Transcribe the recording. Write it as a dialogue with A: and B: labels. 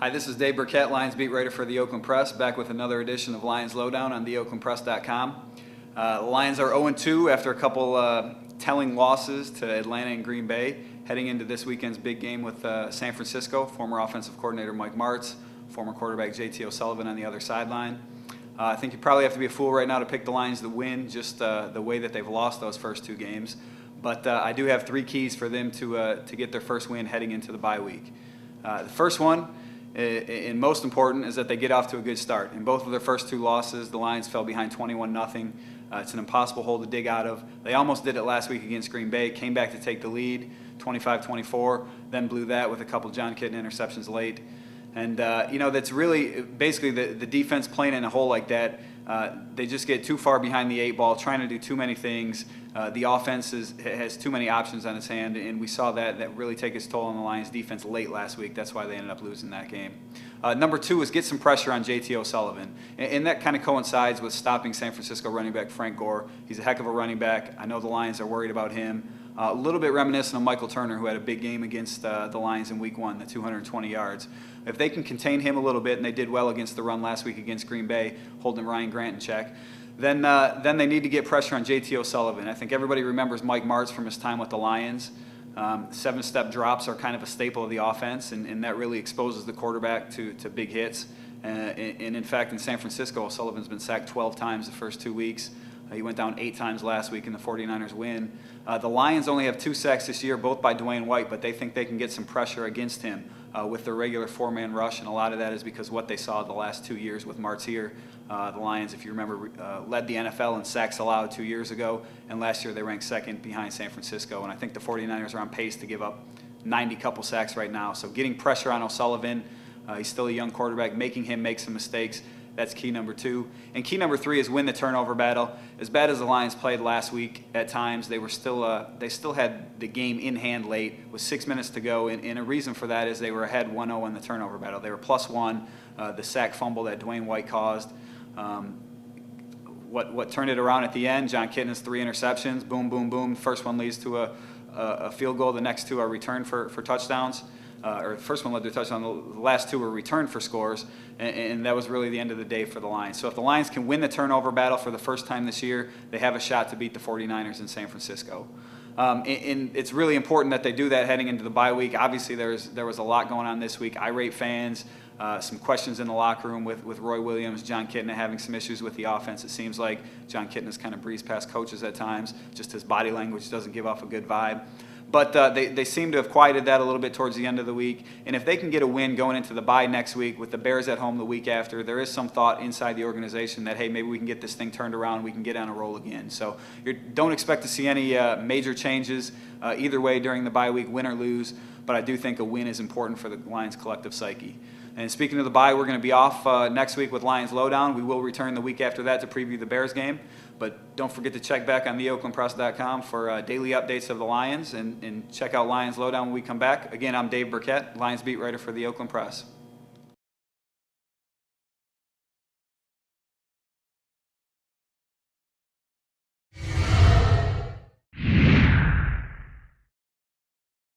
A: Hi, this is Dave Birkett, Lions beat writer for the Oakland Press, back with another edition of Lions Lowdown on theoaklandpress.com. The Lions are 0-2 after a couple telling losses to Atlanta and Green Bay, heading into this weekend's big game with San Francisco. Former offensive coordinator Mike Martz, former quarterback JT O'Sullivan on the other sideline. I think you probably have to be a fool right now to pick the Lions to win, just the way that they've lost those first two games. But I do have three keys for them to get their first win heading into the bye week. The first one, and most important, is that they get off to a good start. In both of their first two losses, the Lions fell behind 21-0. It's an impossible hole to dig out of. They almost did it last week against Green Bay, came back to take the lead, 25-24, then blew that with a couple John Kitna interceptions late. And, that's really basically the defense playing in a hole like that. They just get too far behind the eight ball, trying to do too many things. The offense has too many options on its hand, and we saw that really take its toll on the Lions defense late last week. That's why they ended up losing that game. Number two is get some pressure on JT O'Sullivan, and that kind of coincides with stopping San Francisco running back Frank Gore. He's a heck of a running back. I know the Lions are worried about him. A little bit reminiscent of Michael Turner, who had a big game against the Lions in Week 1, the 220 yards. If they can contain him a little bit, and they did well against the run last week against Green Bay, holding Ryan Grant in check, then they need to get pressure on JT O'Sullivan. I think everybody remembers Mike Martz from his time with the Lions. 7-step drops are kind of a staple of the offense, and that really exposes the quarterback to big hits. And in fact, in San Francisco, O'Sullivan's been sacked 12 times the first 2 weeks. He went down 8 times last week in the 49ers win. The Lions only have 2 sacks this year, both by Dwayne White, but they think they can get some pressure against him with their regular 4-man rush, and a lot of that is because what they saw the last 2 years with Martz here. The Lions, if you remember, led the NFL in sacks allowed 2 years ago, and last year they ranked second behind San Francisco, and I think the 49ers are on pace to give up 90 couple sacks right now. So getting pressure on O'Sullivan, he's still a young quarterback, making him make some mistakes. That's key number 2. And key number 3 is win the turnover battle. As bad as the Lions played last week at times, they still had the game in hand late with 6 minutes to go. And a reason for that is they were ahead 1-0 in the turnover battle. They were +1. The sack fumble that Dwayne White caused. What turned it around at the end, John Kitna's 3 interceptions. Boom, boom, boom. First one leads to a field goal. The next 2 are returned for touchdowns. Or the first one led to a touchdown, the last 2 were returned for scores, and that was really the end of the day for the Lions. So if the Lions can win the turnover battle for the first time this year, they have a shot to beat the 49ers in San Francisco. And it's really important that they do that heading into the bye week. Obviously, there was a lot going on this week. Irate fans, some questions in the locker room with Roy Williams, John Kitna having some issues with the offense. It seems like John Kitna's kind of breezed past coaches at times. Just his body language doesn't give off a good vibe. But they seem to have quieted that a little bit towards the end of the week. And if they can get a win going into the bye next week with the Bears at home the week after, there is some thought inside the organization that, hey, maybe we can get this thing turned around and we can get on a roll again. So don't expect to see any major changes either way during the bye week, win or lose. But I do think a win is important for the Lions' collective psyche. And speaking of the bye, we're going to be off next week with Lions Lowdown. We will return the week after that to preview the Bears game. But don't forget to check back on theoaklandpress.com for daily updates of the Lions and check out Lions Lowdown when we come back. Again, I'm Dave Birkett, Lions beat writer for the Oakland Press.